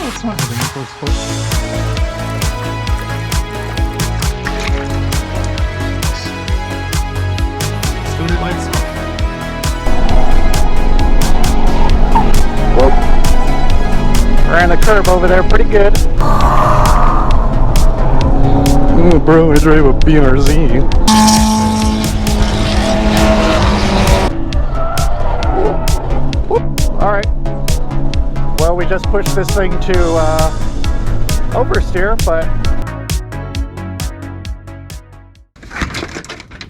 Oh, it's not having a full sport. It's doing it by itself. Whoa. Ran the curve over there pretty good. Oh, bro, I drive a BRZ. Alright. Well, we just pushed this thing to oversteer, but...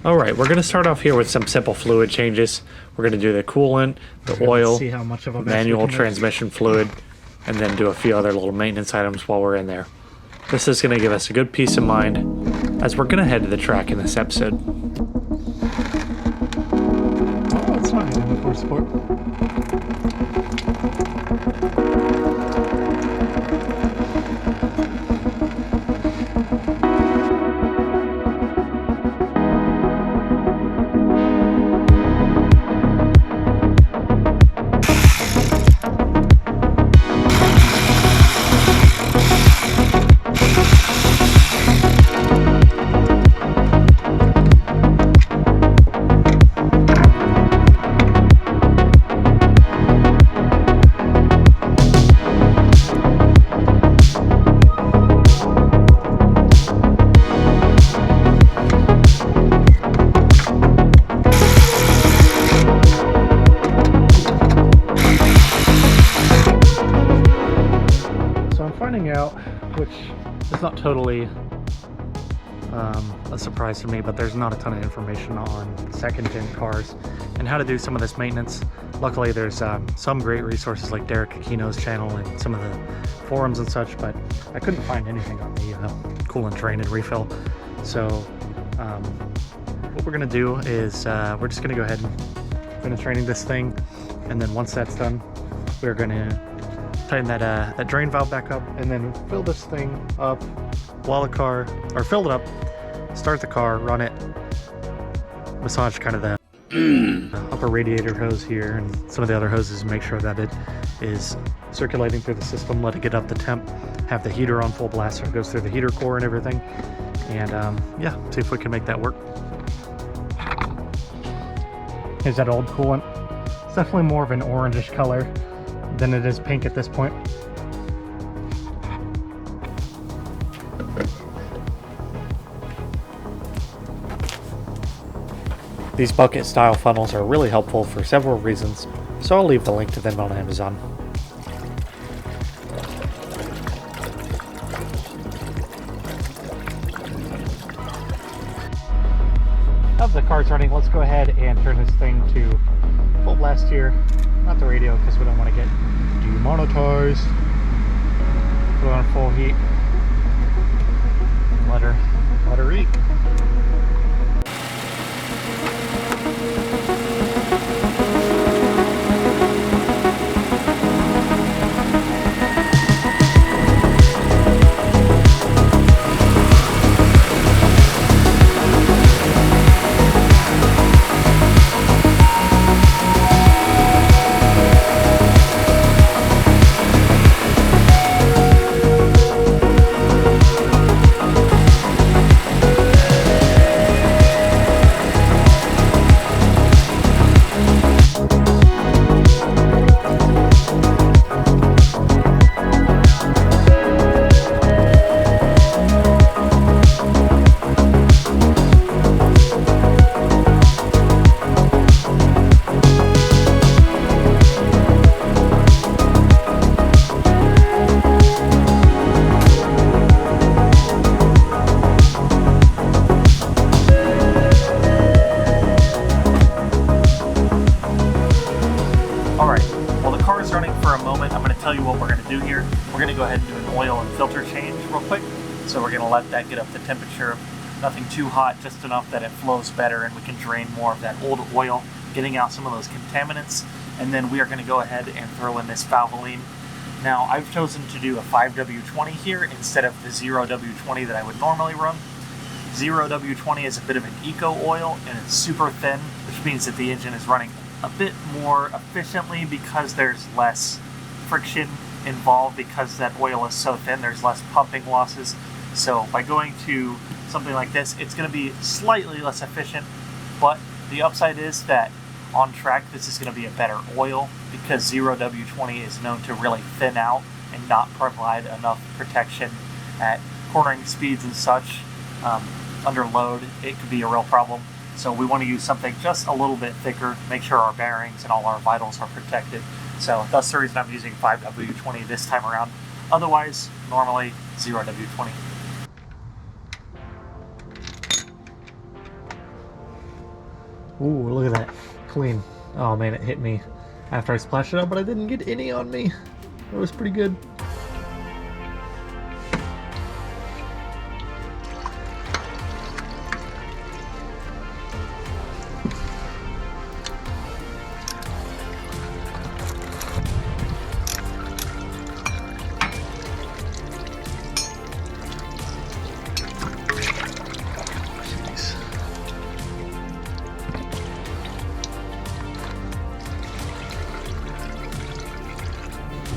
Alright, we're going to start off here with some simple fluid changes. We're going to do the coolant, the oil, see how much of a manual transmission fluid, and then do a few other little maintenance items while we're in there. This is going to give us a good peace of mind as we're going to head to the track in this episode. Oh, it's not having a full sport. Out, which is not totally a surprise to me, but there's not a ton of information on second-gen cars and how to do some of this maintenance. Luckily, there's some great resources like Derek Aquino's channel and some of the forums and such, but I couldn't find anything on the coolant drain and refill. So what we're going to do is we're just going to go ahead and finish draining this thing, and then once that's done, we're going to tighten that drain valve back up and then fill this thing up while the car, or fill it up, start the car, run it, massage kind of the upper radiator hose here and some of the other hoses, make sure that it is circulating through the system, let it get up the temp, have the heater on full blast so it goes through the heater core and everything, and yeah, see if we can make that work. Here's that old coolant. It's definitely more of an orangish color than it is pink at this point. These bucket style funnels are really helpful for several reasons, so I'll leave the link to them on Amazon. Now that the car's running, let's go ahead and turn this thing to full blast here. Not the radio, because we don't want to get demonetized. Put it on full heat. And let her eat. tell you what we're going to do here. We're going to go ahead and do an oil and filter change real quick. So we're going to let that get up to temperature. Nothing too hot, just enough that it flows better and we can drain more of that old oil, getting out some of those contaminants. And then we are going to go ahead and throw in this Valvoline. Now, I've chosen to do a 5W20 here instead of the 0W20 that I would normally run. 0W20 is a bit of an eco oil and it's super thin, which means that the engine is running a bit more efficiently because there's less friction involved because that oil is so thin. There's less pumping losses. So by going to something like this, it's going to be slightly less efficient, but the upside is that on track this is going to be a better oil because 0W20 is known to really thin out and not provide enough protection at cornering speeds and such. Under load, it could be a real problem. So we want to use something just a little bit thicker, make sure our bearings and all our vitals are protected. So that's the reason I'm using 5W20 this time around. Otherwise, normally 0W20. Ooh, look at that. Clean. Oh man, it hit me after I splashed it out, but I didn't get any on me. That was pretty good.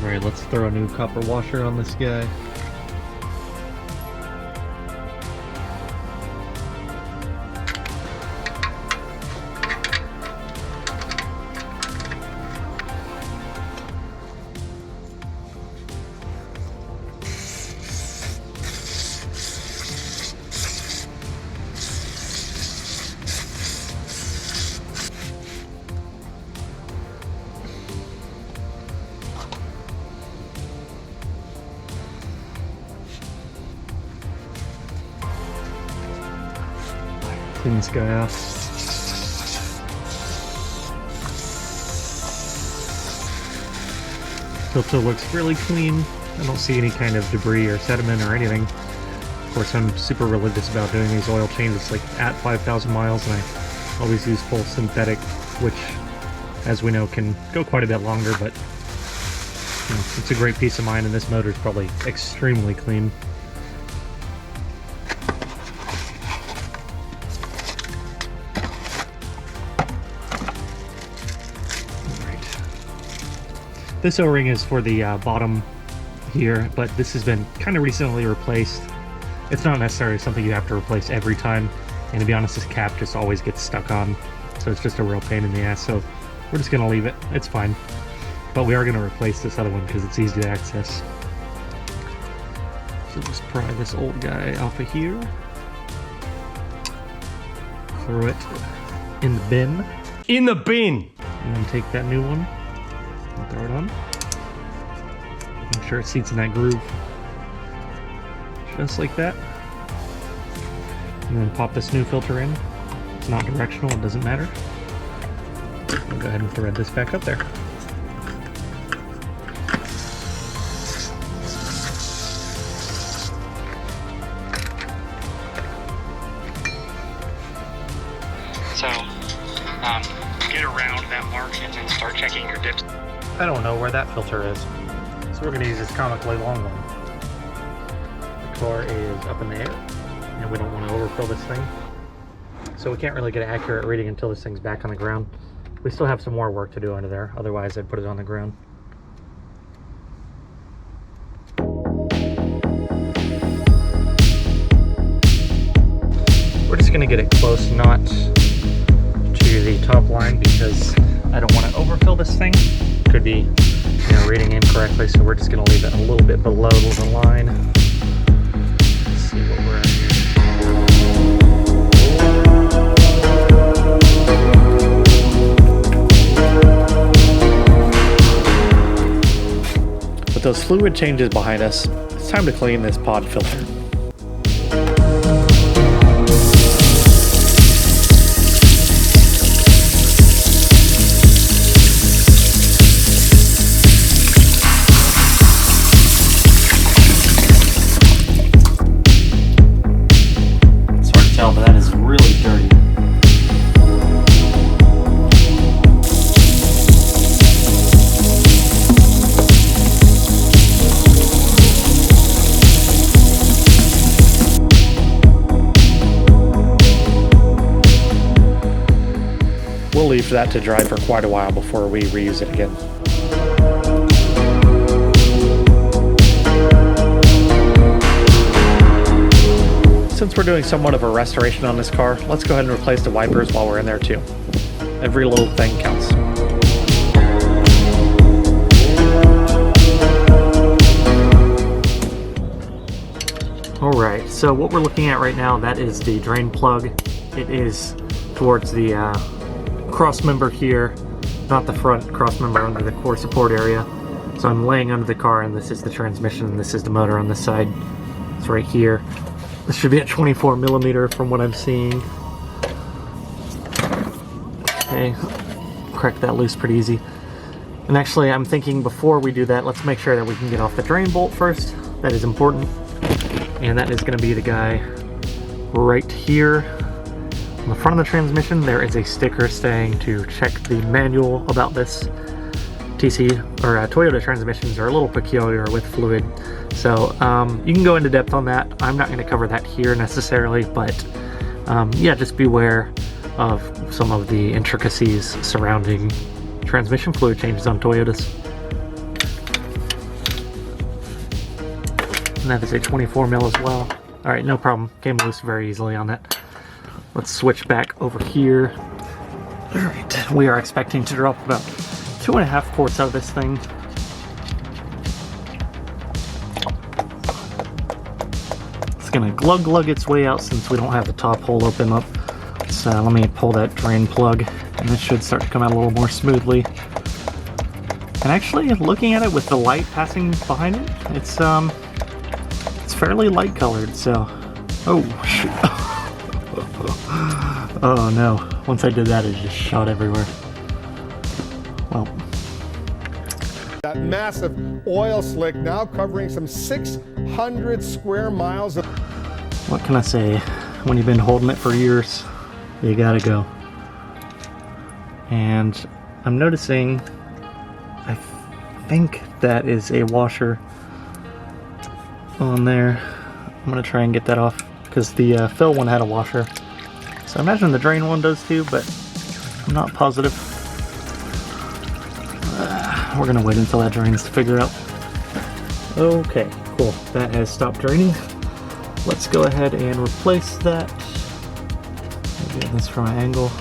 Alright, let's throw a new copper washer on this guy. Clean this guy off. Filter looks really clean. I don't see any kind of debris or sediment or anything. Of course, I'm super religious about doing these oil changes like at 5,000 miles, and I always use full synthetic, which, as we know, can go quite a bit longer, but you know, it's a great peace of mind, and this motor is probably extremely clean. This O-ring is for the bottom here, but this has been kind of recently replaced. It's not necessarily something you have to replace every time, and to be honest, this cap just always gets stuck on, so it's just a real pain in the ass, so we're just going to leave it. It's fine. But we are going to replace this other one because it's easy to access. So just pry this old guy off of here. Throw it in the bin. In the bin! And then take that new one. Throw it on. Make sure it seats in that groove. Just like that. And then pop this new filter in. It's not directional, it doesn't matter. We'll go ahead and thread this back up there. So, get around that mark and then start checking your dips. I don't know where that filter is, so we're going to use this comically long one. The car is up in the air, and we don't want to overfill this thing, so we can't really get an accurate reading until this thing's back on the ground. We still have some more work to do under there, otherwise I'd put it on the ground. We're just going to get it close, not to the top line, because I don't want to overfill this thing. Could be, you know, reading incorrectly, so we're just going to leave it a little bit below the line. Let's see what we're at here. With those fluid changes behind us, it's time to clean this pod filter. But that is really dirty. We'll leave that to dry for quite a while before we reuse it again. we're doing somewhat of a restoration on this car, let's go ahead and replace the wipers while we're in there too. Every little thing counts. Alright, so what we're looking at right now, that is the drain plug. It is towards the cross member here, not the front cross member under the core support area. So I'm laying under the car, and this is the transmission, and this is the motor on this side. It's right here. This should be at 24 millimeter from what I'm seeing. Okay, crack that loose pretty easy. And actually, I'm thinking before we do that, let's make sure that we can get off the drain bolt first. That is important. And that is going to be the guy right here. On the front of the transmission, there is a sticker saying to check the manual about this. Toyota transmissions are a little peculiar with fluid, so you can go into depth on that. I'm not going to cover that here necessarily, but yeah, just beware of some of the intricacies surrounding transmission fluid changes on Toyotas. And that is a 24 mil as well. Alright, no problem. Came loose very easily on that. Let's switch back over here. Alright, we are expecting to drop about 2.5 quarts out of this thing. It's gonna glug its way out since we don't have the top hole open up. So let me pull that drain plug, and this should start to come out a little more smoothly. And actually, looking at it with the light passing behind it, it's fairly light colored. So, oh shoot! Oh no! Once I did that, it just shot everywhere. Well, that massive oil slick now covering some 600 square miles of... What can I say? When you've been holding it for years, you gotta go. And I'm noticing, I think that is a washer on there. I'm gonna try and get that off because the fill one had a washer. So I imagine the drain one does too, but I'm not positive. We're gonna wait until that drains to figure out. Okay, cool. That has stopped draining. Let's go ahead and replace that. Get this from an angle.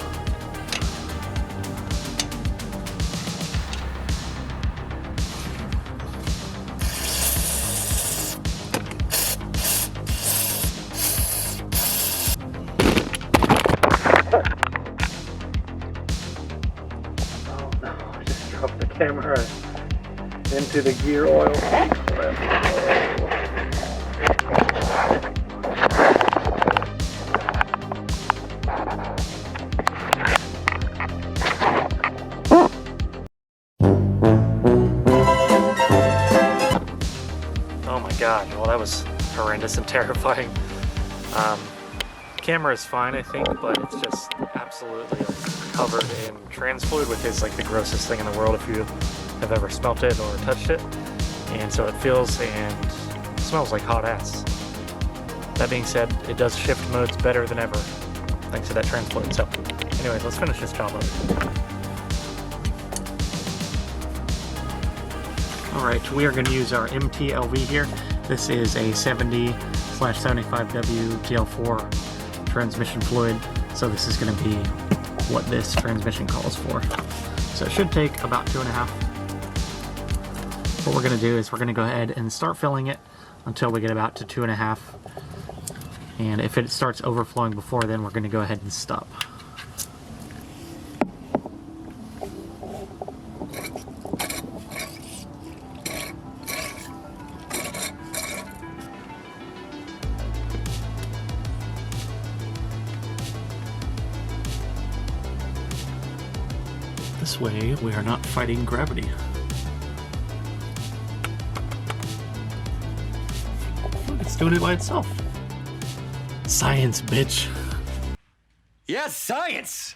Camera into the gear oil. Oh my god, well that was horrendous and terrifying. Camera is fine, I think, but it's just absolutely covered in trans fluid, which is like the grossest thing in the world if you have ever smelt it or touched it. And so it feels and smells like hot ass. That being said, it does shift modes better than ever thanks to that trans fluid. So anyways, let's finish this job up. Alright, we are going to use our MTLV here. This is a 70/75W GL4 transmission fluid, so this is going to be what this transmission calls for. So it should take about 2.5. What we're going to do is we're going to go ahead and start filling it until we get about to 2.5. And if it starts overflowing before then, we're going to go ahead and stop. This way, we are not fighting gravity. Look, it's doing it by itself. Science, bitch. Yes, science!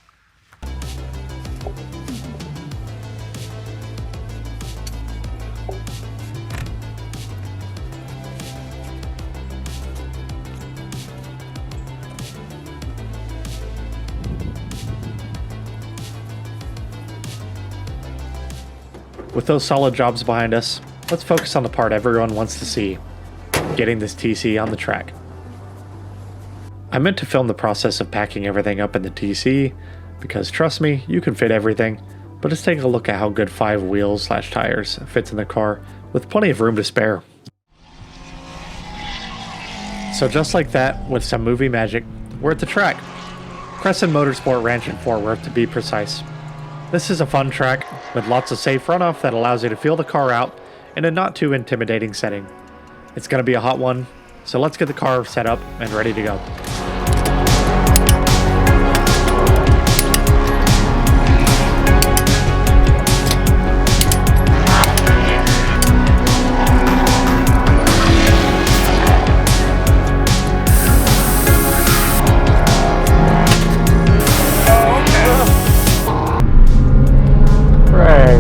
With those solid jobs behind us, let's focus on the part everyone wants to see, getting this TC on the track. I meant to film the process of packing everything up in the TC, because trust me, you can fit everything, but let's take a look at how good 5 wheels / tires fits in the car with plenty of room to spare. So just like that, with some movie magic, we're at the track. Crescent Motorsport Ranch in Fort Worth to be precise. This is a fun track with lots of safe runoff that allows you to feel the car out in a not too intimidating setting. It's going to be a hot one, so let's get the car set up and ready to go.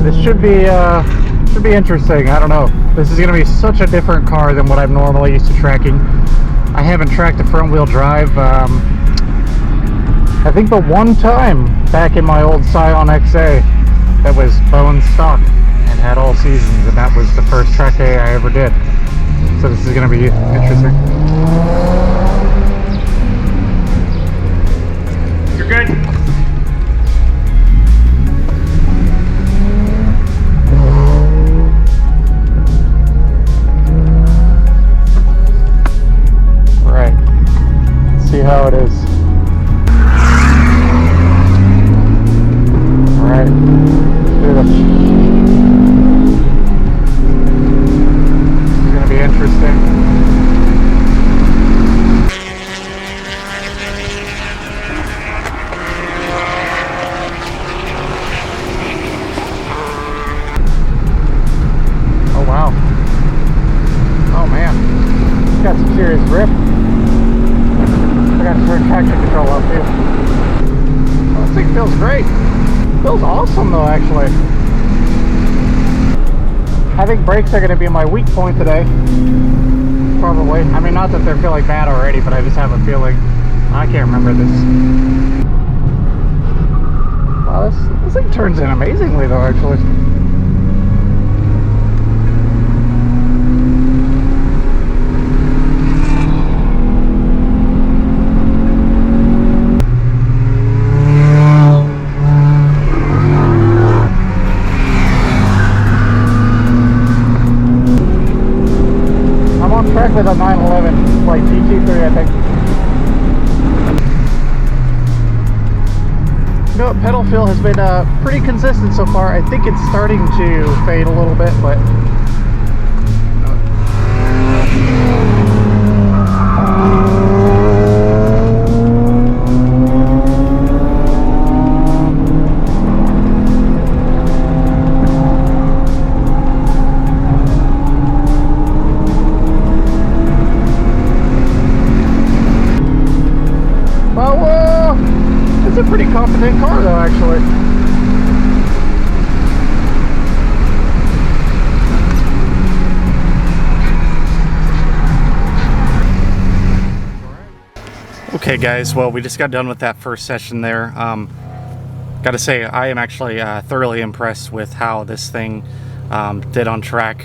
This should be interesting. I don't know. This is going to be such a different car than what I'm normally used to tracking. I haven't tracked a front wheel drive, I think but one time back in my old Scion XA that was bone stock and had all seasons, and that was the first track day I ever did. So this is going to be interesting. You're good. See how it is. All right, let's do this. This is going to be interesting. Oh wow. Oh man, it's got some serious grip. I got to turn traction control up too. Oh, this thing feels great. Feels awesome though, actually. I think brakes are going to be my weak point today. Probably. I mean, not that they're feeling bad already, but I just have a feeling. I can't remember this. Wow, this thing turns in amazingly though, actually. With a 911, like GT3, I think. You know, pedal feel has been pretty consistent so far. I think it's starting to fade a little bit, but it's a pretty confident car though, actually. Okay guys, well we just got done with that first session there. Gotta say, I am actually thoroughly impressed with how this thing did on track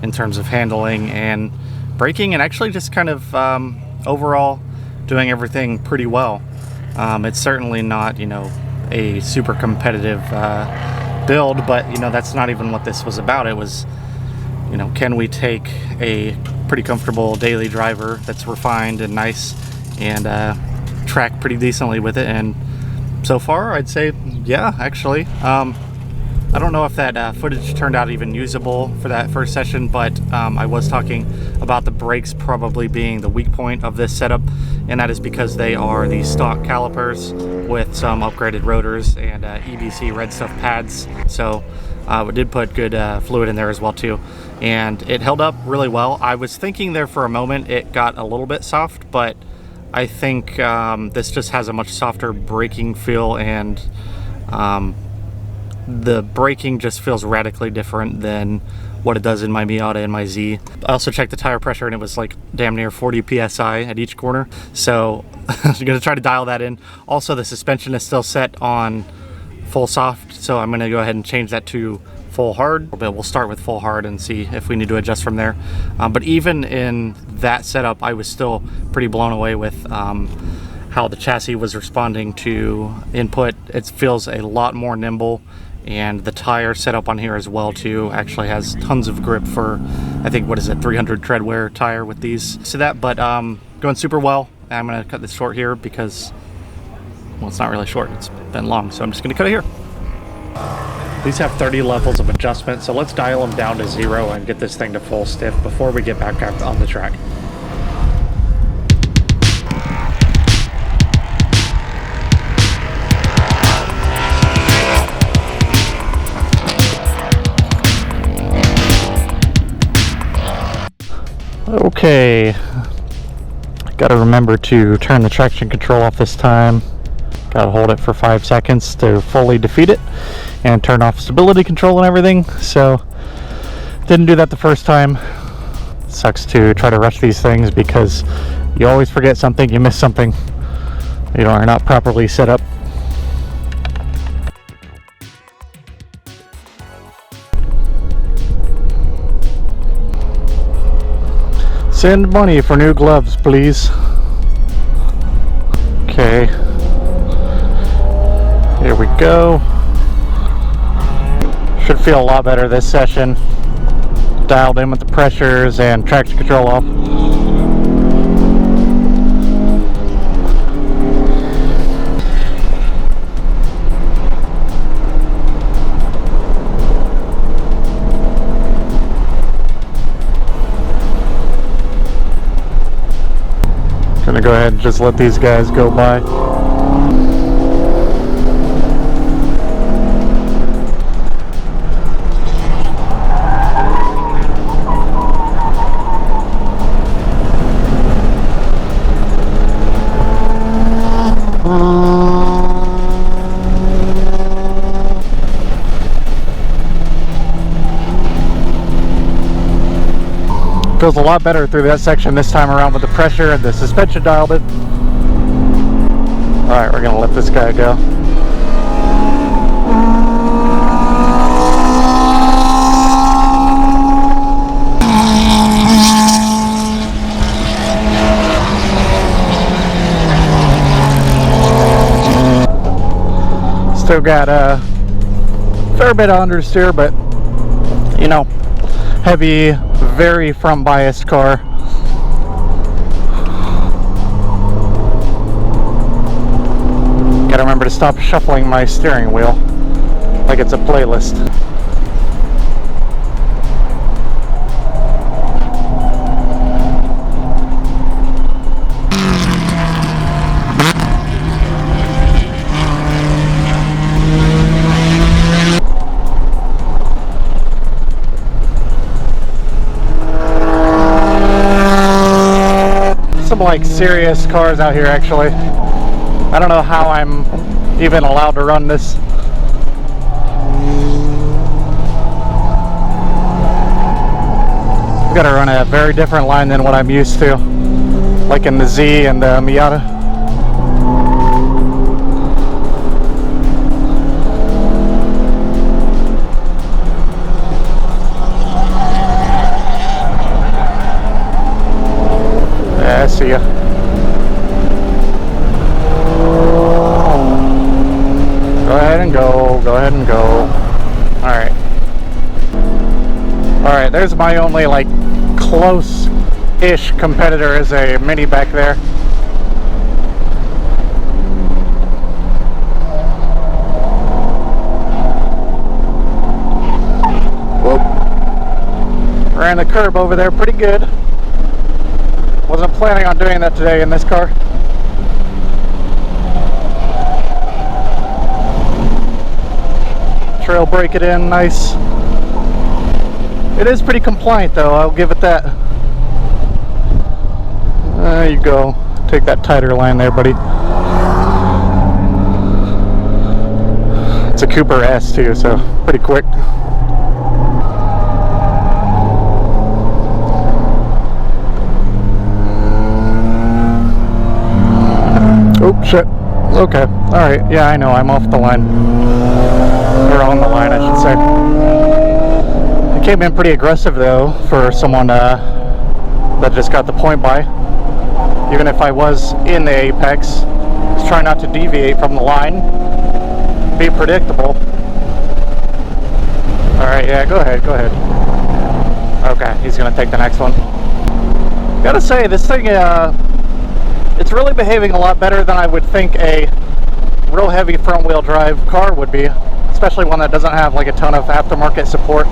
in terms of handling and braking, and actually just kind of overall doing everything pretty well. It's certainly not, you know, a super competitive build, but you know, that's not even what this was about. It was, you know, can we take a pretty comfortable daily driver that's refined and nice and track pretty decently with it? And so far I'd say yeah, actually. I don't know if that footage turned out even usable for that first session, but I was talking about the brakes probably being the weak point of this setup, and that is because they are the stock calipers with some upgraded rotors and EBC red stuff pads. So we did put good fluid in there as well too, and it held up really well. I was thinking there for a moment it got a little bit soft, but I think this just has a much softer braking feel, and the braking just feels radically different than what it does in my Miata and my Z. I also checked the tire pressure and it was like damn near 40 psi at each corner, so I'm gonna try to dial that in. Also, the suspension is still set on full soft, so I'm gonna go ahead and change that to full hard, but we'll start with full hard and see if we need to adjust from there. But even in that setup, I was still pretty blown away with how the chassis was responding to input. It feels a lot more nimble, and the tire setup on here as well too actually has tons of grip for, I think, what is it, 300 tread wear tire with these. So that, but going super well. I'm gonna cut this short here because, well, it's not really short, it's been long, so I'm just gonna cut it here. These have 30 levels of adjustment, so let's dial them down to 0 and get this thing to full stiff before we get back out on the track. Okay, gotta remember to turn the traction control off this time. Gotta hold it for 5 seconds to fully defeat it and turn off stability control and everything. So didn't do that the first time. Sucks to try to rush these things because you always forget something, you miss something, you are not properly set up. Send money for new gloves, please. Okay. Here we go. Should feel a lot better this session. Dialed in with the pressures and traction control off. Gonna go ahead and just let these guys go by. Feels a lot better through that section this time around with the pressure and the suspension dialed in. Alright, we're gonna let this guy go. Still got a fair bit of understeer, but you know, heavy, very front biased car. Gotta remember to stop shuffling my steering wheel like it's a playlist. Like serious cars out here actually. I don't know how I'm even allowed to run this. I've got to run a very different line than what I'm used to, like in the Z and the Miata. I see ya. Go ahead and go. Go ahead and go. Alright. Alright, there's my only like close-ish competitor is a Mini back there. Whoop. Ran the curb over there pretty good. Wasn't planning on doing that today in this car. Trail brake it in nice. It is pretty compliant though, I'll give it that. There you go. Take that tighter line there, buddy. It's a Cooper S too, so pretty quick. Oh shit. Okay. Alright. Yeah, I know. I'm off the line. Or on the line, I should say. Came in pretty aggressive though for someone that just got the point by. Even if I was in the apex, just try not to deviate from the line. Be predictable. Alright, yeah, go ahead. Okay, he's gonna take the next one. Gotta say, this thing, it's really behaving a lot better than I would think a real heavy front wheel drive car would be. Especially one that doesn't have like a ton of aftermarket support.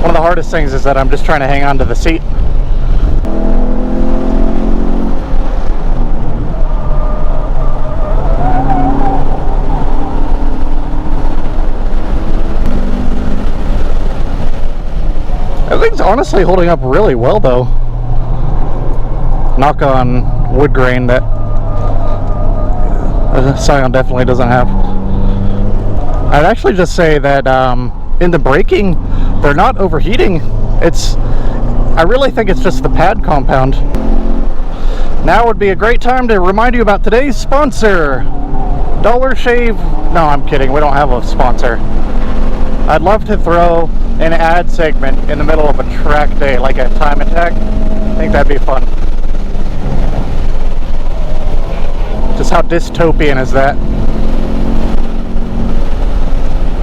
One of the hardest things is that I'm just trying to hang on to the seat. Everything's honestly holding up really well though. Knock on wood grain that Scion definitely doesn't have. I'd actually just say that in the braking, they're not overheating. I really think it's just the pad compound. Now would be a great time to remind you about today's sponsor, Dollar Shave. No, I'm kidding. We don't have a sponsor. I'd love to throw an ad segment in the middle of a track day, like a time attack. I think that'd be fun. Just how dystopian is that?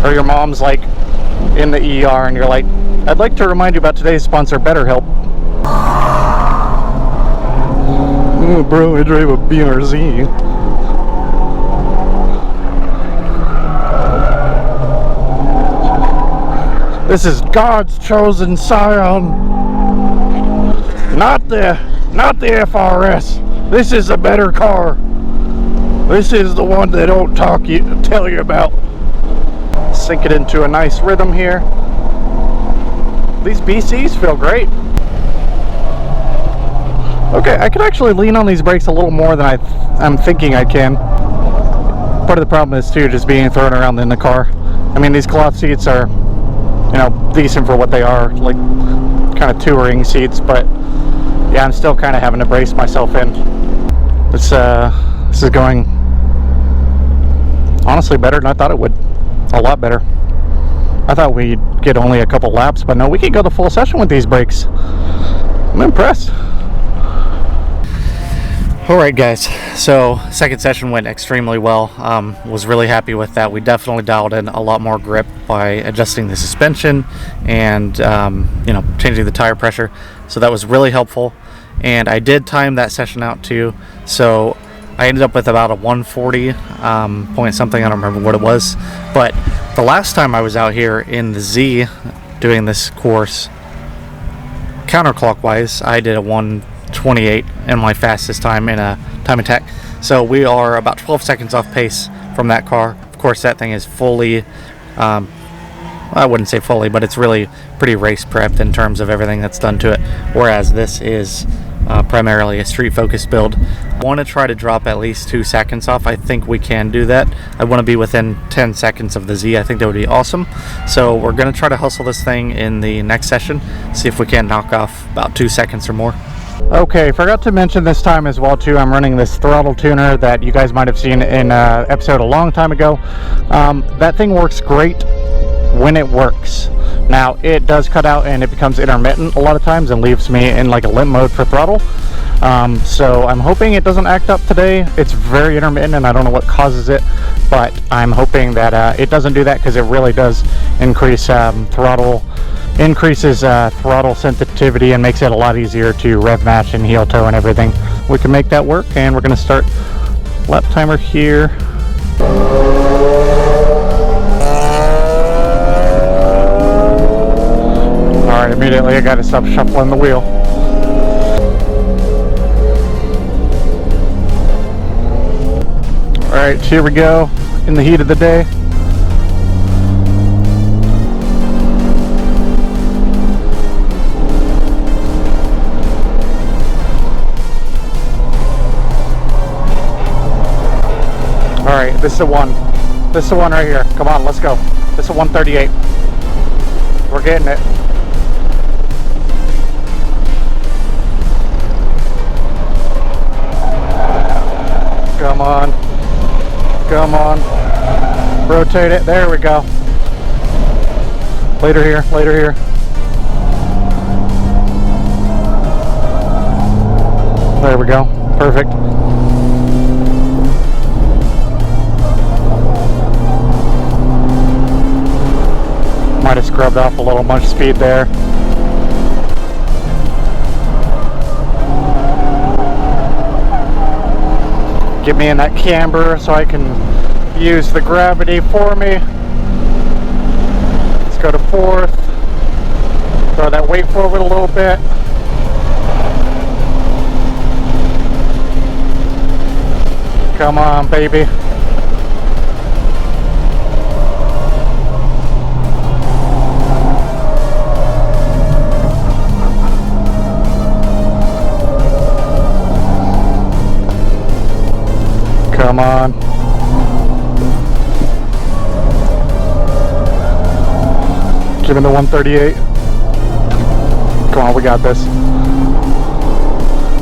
Or your mom's like in the ER and you're like, I'd like to remind you about today's sponsor, BetterHelp. Oh, bro, I drive a BRZ. This is God's chosen Scion. Not the FRS. This is a better car. This is the one they don't tell you about. Sink it into a nice rhythm here. These BCs feel great. Okay, I could actually lean on these brakes a little more than I'm thinking I can. Part of the problem is too just being thrown around in the car. I mean, these cloth seats are, you know, decent for what they are, like kind of touring seats, but yeah, I'm still kind of having to brace myself in. This is going honestly better than I thought it would. A lot better. I thought we'd get only a couple laps, but no, we could go the full session with these brakes. I'm impressed. Alright guys, so second session went extremely well. Was really happy with that. We definitely dialed in a lot more grip by adjusting the suspension and you know, changing the tire pressure. So that was really helpful. And I did time that session out too. So I ended up with about a 140 point something. I don't remember what it was. But the last time I was out here in the Z doing this course counterclockwise, I did a 128 in my fastest time in a time attack. So we are about 12 seconds off pace from that car. Of course, that thing is fully, I wouldn't say fully, but it's really pretty race prepped in terms of everything that's done to it. Whereas this is primarily a street focused build. I want to try to drop at least 2 seconds off. I think we can do that. I want to be within 10 seconds of the Z. I think that would be awesome. So we're going to try to hustle this thing in the next session, see if we can knock off about 2 seconds or more. Okay, forgot to mention this time as well too, I'm running this throttle tuner that you guys might have seen in an episode a long time ago. That thing works great when it works. Now it does cut out and it becomes intermittent a lot of times and leaves me in like a limp mode for throttle. So I'm hoping it doesn't act up today. It's very intermittent and I don't know what causes it, but I'm hoping that it doesn't do that, because it really does increase throttle sensitivity and makes it a lot easier to rev match and heel toe and everything. We can make that work, and we're going to start lap timer here. Alright, immediately I got to stop shuffling the wheel. Alright, here we go in the heat of the day. Alright, this is the one. This is the one right here. Come on, let's go. This is 138. We're getting it. Come on. Come on. Rotate it. There we go. Later here, later here. There we go. Perfect. Might have scrubbed off a little much speed there. Get me in that camber so I can use the gravity for me. Let's go to fourth. Throw that weight forward a little bit. Come on, baby. Come on. Give me the 138. Come on, we got this.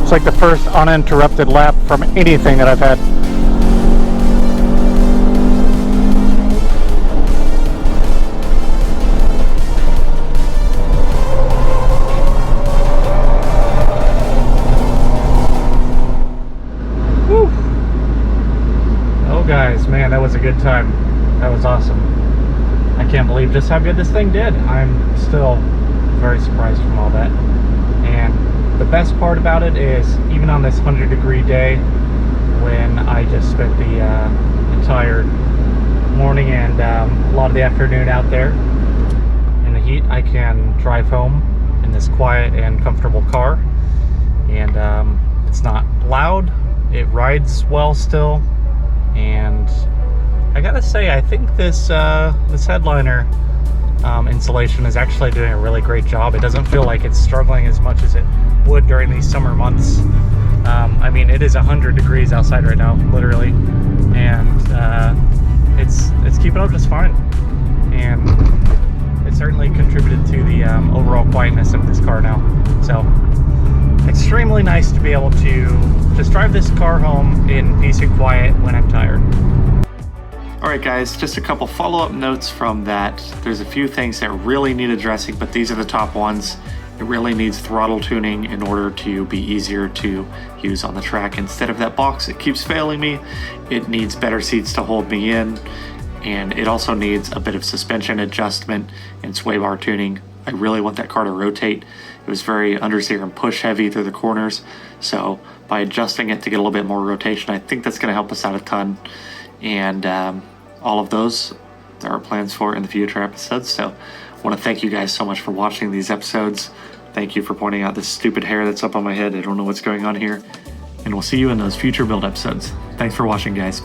It's like the first uninterrupted lap from anything that I've had. Guys, man, that was a good time. That was awesome. I can't believe just how good this thing did. I'm still very surprised from all that. And the best part about it is, even on this 100-degree day, when I just spent the entire morning and a lot of the afternoon out there in the heat, I can drive home in this quiet and comfortable car. And it's not loud. It rides well still. And I gotta say, I think this this headliner insulation is actually doing a really great job. It doesn't feel like it's struggling as much as it would during these summer months. I mean, it is 100 degrees outside right now, literally, and it's keeping up just fine. And it certainly contributed to the overall quietness of this car now. So extremely nice to be able to just drive this car home in peace and quiet when I'm tired. Alright guys, just a couple follow-up notes from that. There's a few things that really need addressing, but these are the top ones. It really needs throttle tuning in order to be easier to use on the track. Instead of that box, it keeps failing me. It needs better seats to hold me in, and it also needs a bit of suspension adjustment and sway bar tuning. I really want that car to rotate. It was very understeer and push heavy through the corners, so by adjusting it to get a little bit more rotation, I think that's going to help us out a ton. And all of those there are plans for in the future episodes. So I want to thank you guys so much for watching these episodes. Thank you for pointing out this stupid hair that's up on my head. I don't know what's going on here. And we'll see you in those future build episodes. Thanks for watching, guys.